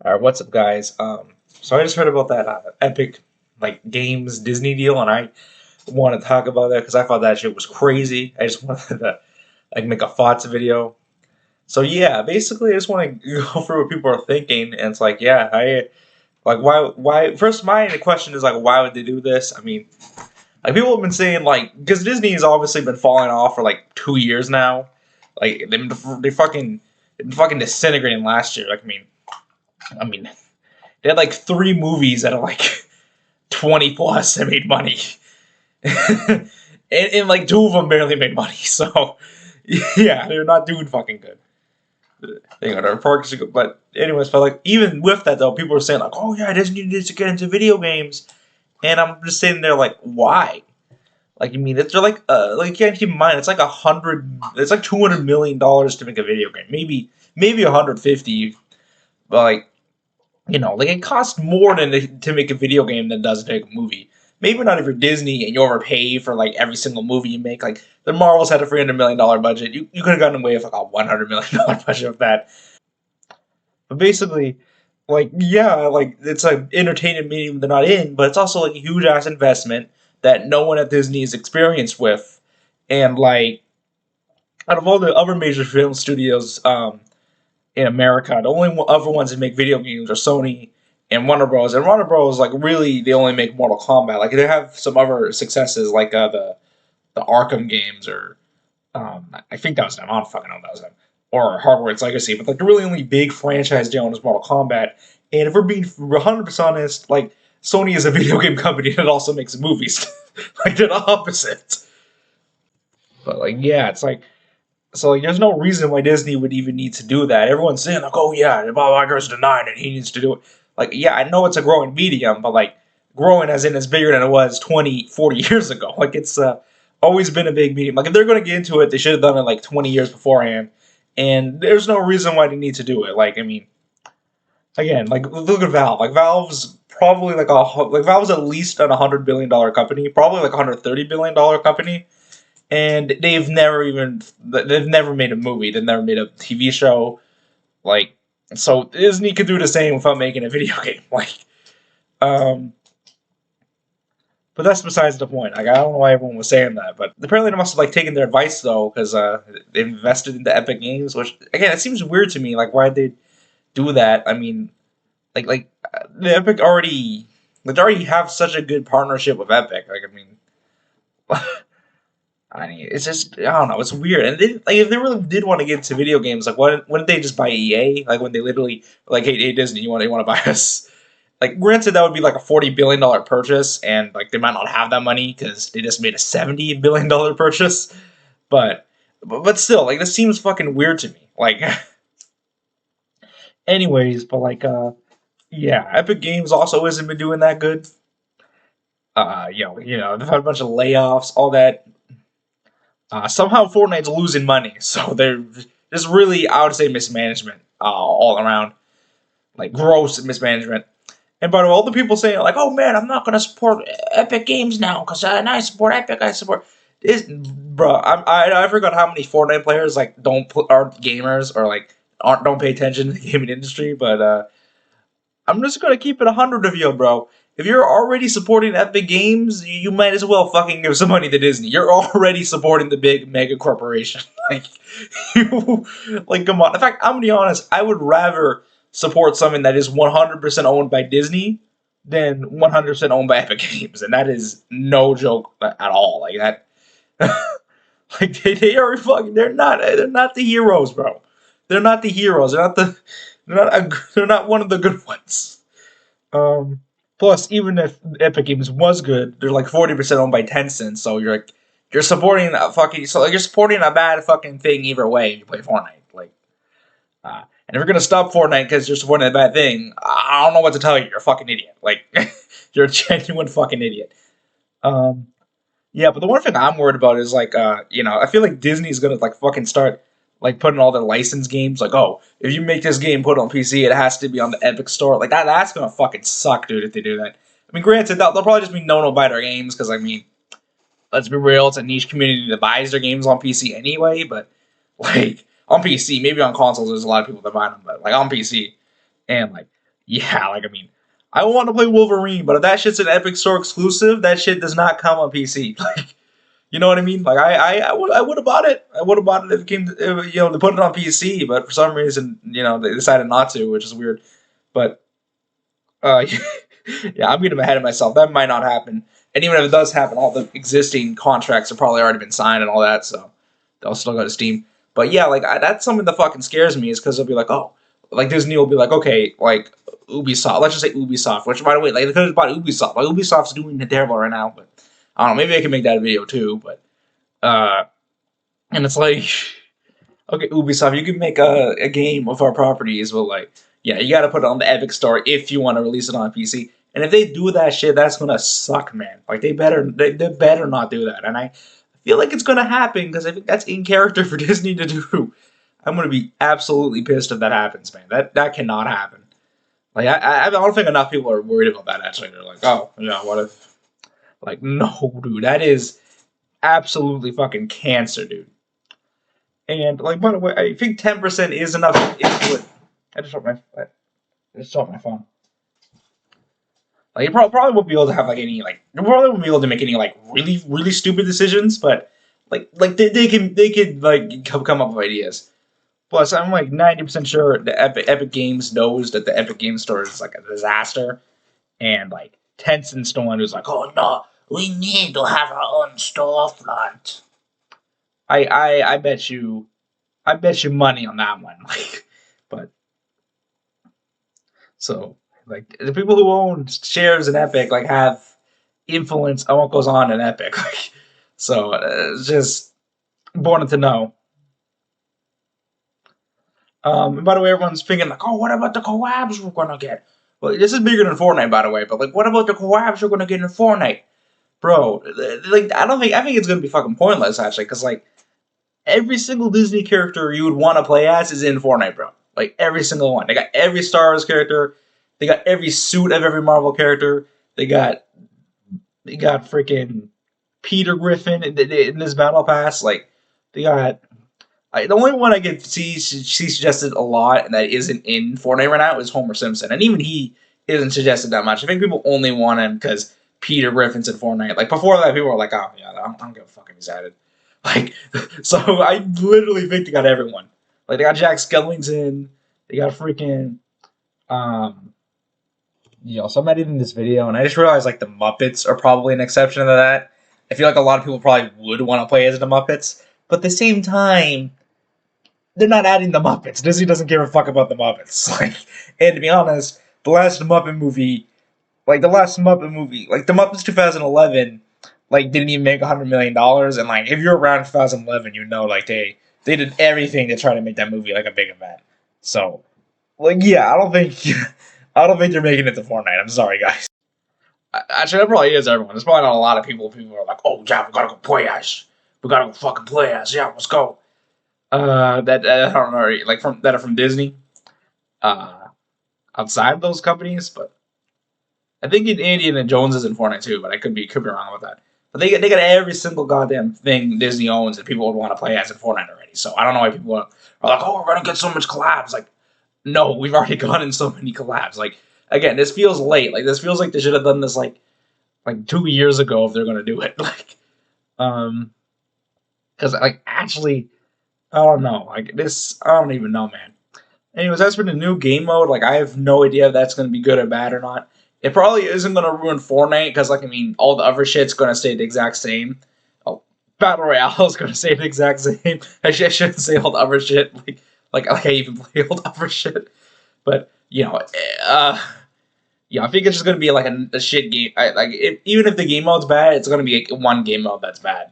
All right, what's up, guys? So I just heard about that Epic Games Disney deal, and I want to talk about that because I thought that shit was crazy. I just wanted to make a thoughts video. So yeah, basically, I just want to go through what people are thinking, and it's like, yeah, I why. First, my question is like, why would they do this? I mean, people have been saying because Disney has obviously been falling off for like 2 years now. They fucking disintegrating last year. I mean, they had like three movies that are like 20 plus that made money. and like two of them barely made money. So yeah, they're not doing fucking good. Their parks are good. But anyways, even with that though, people are saying like, oh yeah, Disney needs to get into video games. And I'm just sitting there like, why? They're you can't keep in mind it's like $200 million to make a video game. Maybe 150, but it costs more to make a video game than it does to make a movie. Maybe not if you're Disney and you overpay for like every single movie you make. Like the Marvels had a $300 million budget. You could have gotten away with like a $100 million budget of that. But basically, it's an entertainment medium they're not in, but it's also like a huge ass investment that no one at Disney is experienced with. And out of all the other major film studios, in America, the only other ones that make video games are Sony and Warner Bros. And Warner Bros. Really they only make Mortal Kombat. Like they have some other successes like the Arkham games or I think that was them. I don't fucking know if that was them or Hogwarts Legacy. But like the really only big franchise they own is Mortal Kombat. And if we're being 100% honest, like Sony is a video game company that also makes movies. Like they're the opposite. But yeah, it's like. So there's no reason why Disney would even need to do that. Everyone's saying like, oh yeah, Bob Iger's denying it. He needs to do it. Yeah, I know it's a growing medium, but growing as in it's bigger than it was 20, 40 years ago. It's always been a big medium. If they're going to get into it, they should have done it 20 years beforehand. And there's no reason why they need to do it. Again, look at Valve. Valve's probably Valve's at least a $100 billion company, probably $130 billion company. And they've never made a movie. They've never made a TV show. So Disney could do the same without making a video game. But that's besides the point. I don't know why everyone was saying that, but apparently they must have taken their advice though, because they invested into Epic Games, which again it seems weird to me. Why they do that? I mean, the Epic already they already have such a good partnership with Epic. It's just I don't know. It's weird, and if they really did want to get into video games, why didn't they just buy EA? When they literally hey Disney, you want to buy us? Granted, that would be a $40 billion purchase, and they might not have that money because they just made a $70 billion purchase. But still, this seems fucking weird to me. Anyways, yeah, Epic Games also hasn't been doing that good. They've had a bunch of layoffs, all that. Somehow Fortnite's losing money, so there's really, I would say, mismanagement all around, gross mismanagement. And by the way, all the people saying oh man, I'm not gonna support Epic Games now because now I support Epic. I support this, bro. I forgot how many Fortnite players aren't gamers or don't pay attention to the gaming industry. But I'm just gonna keep it 100 of you, bro. If you're already supporting Epic Games, you might as well fucking give some money to Disney. You're already supporting the big mega corporation. Come on. In fact, I'm gonna be honest. I would rather support something that is 100% owned by Disney than 100% owned by Epic Games, and that is no joke at all. That. They are fucking. They're not the heroes, bro. They're not the heroes. They're not one of the good ones. Plus, even if Epic Games was good, they're 40% owned by Tencent. So you're supporting you're supporting a bad fucking thing either way. You play Fortnite, and if you're gonna stop Fortnite because you're supporting a bad thing, I don't know what to tell you. You're a fucking idiot. You're a genuine fucking idiot. Yeah, but the one thing I'm worried about is I feel like Disney's gonna fucking start putting all their licensed games oh, if you make this game put on PC, it has to be on the Epic Store. That's gonna fucking suck, dude, if they do that. Granted, they'll probably just be no one will buy their games because let's be real, it's a niche community that buys their games on PC anyway. But on PC, maybe on consoles, there's a lot of people that buy them, but on PC, and yeah, like I mean, I want to play Wolverine, but if that shit's an Epic Store exclusive, that shit does not come on PC. Like, you know what I mean? Like I would have bought it. I would have bought it if it came to, if, you know, to put it on PC, but for some reason, you know, they decided not to, which is weird. But uh, yeah, I'm getting ahead of myself. That might not happen. And even if it does happen, all the existing contracts have probably already been signed and all that, so they'll still go to Steam. But yeah, like that's something that fucking scares me is because they'll be like, oh, like Disney will be like, okay, like Ubisoft. Let's just say Ubisoft. Which, by the way, like they could have bought Ubisoft. Like Ubisoft's doing terrible right now, but I don't know. Maybe I can make that a video too. But uh, and it's like, okay, Ubisoft, you can make a game of our properties, but like, yeah, you got to put it on the Epic Store if you want to release it on PC. And if they do that shit, that's gonna suck, man. Like they better not do that. And I feel like it's gonna happen because I think that's in character for Disney to do. I'm gonna be absolutely pissed if that happens, man. That cannot happen. Like I don't think enough people are worried about that. Actually, they're like, oh, yeah, what if? Like, no, dude, that is absolutely fucking cancer, dude. And like, by the way, I think 10% is enough input. I just dropped my phone. Like, you probably won't be able to have like any like you probably won't be able to make any like really stupid decisions, but like they could like come up with ideas. Plus, I'm like 90% sure the Epic Games knows that the Epic Games Store is like a disaster, and like Tencent's the one who's like, oh no, we need to have our own storefront. I bet you money on that one. Like, but so like the people who own shares in Epic like have influence on what goes on in Epic. Like, so it's just important to know. And by the way, everyone's thinking like, oh, what about the collabs we're gonna get? Well, this is bigger than Fortnite, by the way. But like, what about the collabs we're gonna get in Fortnite, bro? Like, I think it's gonna be fucking pointless actually, because like every single Disney character you would want to play as is in Fortnite, bro. Like every single one. They got every Star Wars character. They got every suit of every Marvel character. They got freaking Peter Griffin in this battle pass. Like they got the only one I can see suggested a lot and that isn't in Fortnite right now is Homer Simpson, and even he isn't suggested that much. I think people only want him because Peter Griffin's in Fortnite. Like before that, people were like, "Oh yeah, I don't give a fuck if he's added." Like, so I literally think they got everyone. Like they got Jack Skellington, they got freaking so I'm editing this video and I just realized like the Muppets are probably an exception to that. I feel like a lot of people probably would want to play as the Muppets, but at the same time, they're not adding the Muppets. Disney doesn't give a fuck about the Muppets. Like, and to be honest, the last Muppet movie, like the Muppets 2011, like didn't even make $100 million. And like, if you're around 2011, you know, like they did everything to try to make that movie like a big event. So, like, yeah, I don't think they're making it to Fortnite. I'm sorry, guys. Actually, that probably is everyone. There's probably not a lot of people. People are like, oh yeah, we gotta go play as. We gotta go fucking play as. Yeah, let's go. That I don't know, like from that are from Disney, uh, outside of those companies, but I think Indiana Jones is in Fortnite too, but I could be wrong with that. But they got every single goddamn thing Disney owns that people would want to play as in Fortnite already. So I don't know why people are like, oh, we're gonna get so much collabs. Like, no, we've already gotten so many collabs. Like, again, this feels late. Like, this feels like they should have done this like 2 years ago if they're gonna do it. Like, because like actually. I don't know. Like this, I don't even know, man. Anyways, as for the new game mode, like I have no idea if that's going to be good or bad or not. It probably isn't going to ruin Fortnite because, like, I mean, all the other shit's going to stay the exact same. Oh, Battle Royale is going to stay the exact same. I shouldn't say all the other shit. Like I even play all the other shit. But yeah, I think it's just going to be like a shit game. Even if the game mode's bad, it's going to be like one game mode that's bad.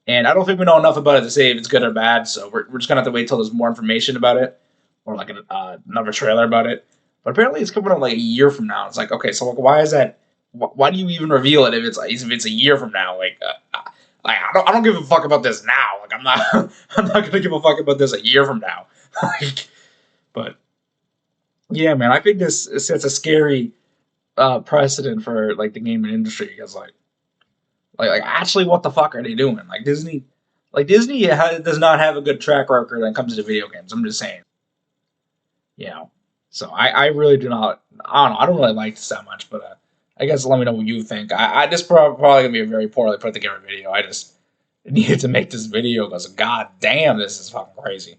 And I don't think we know enough about it to say if it's good or bad, so we're just going to have to wait till there's more information about it, or like another trailer about it. But apparently it's coming out like a year from now. It's like, okay, so like, why is that? Why do you even reveal it if it's a year from now? Like I don't give a fuck about this now. Like, I'm not going to give a fuck about this a year from now. Like, but yeah, man, I think this sets a scary precedent for like the gaming industry because like actually, what the fuck are they doing? Disney does not have a good track record when it comes to video games. I'm just saying, you know. So I really do not. I don't know. I don't really like this that much, but I guess let me know what you think. This probably gonna be a very poorly put together video. I just needed to make this video because god damn, this is fucking crazy.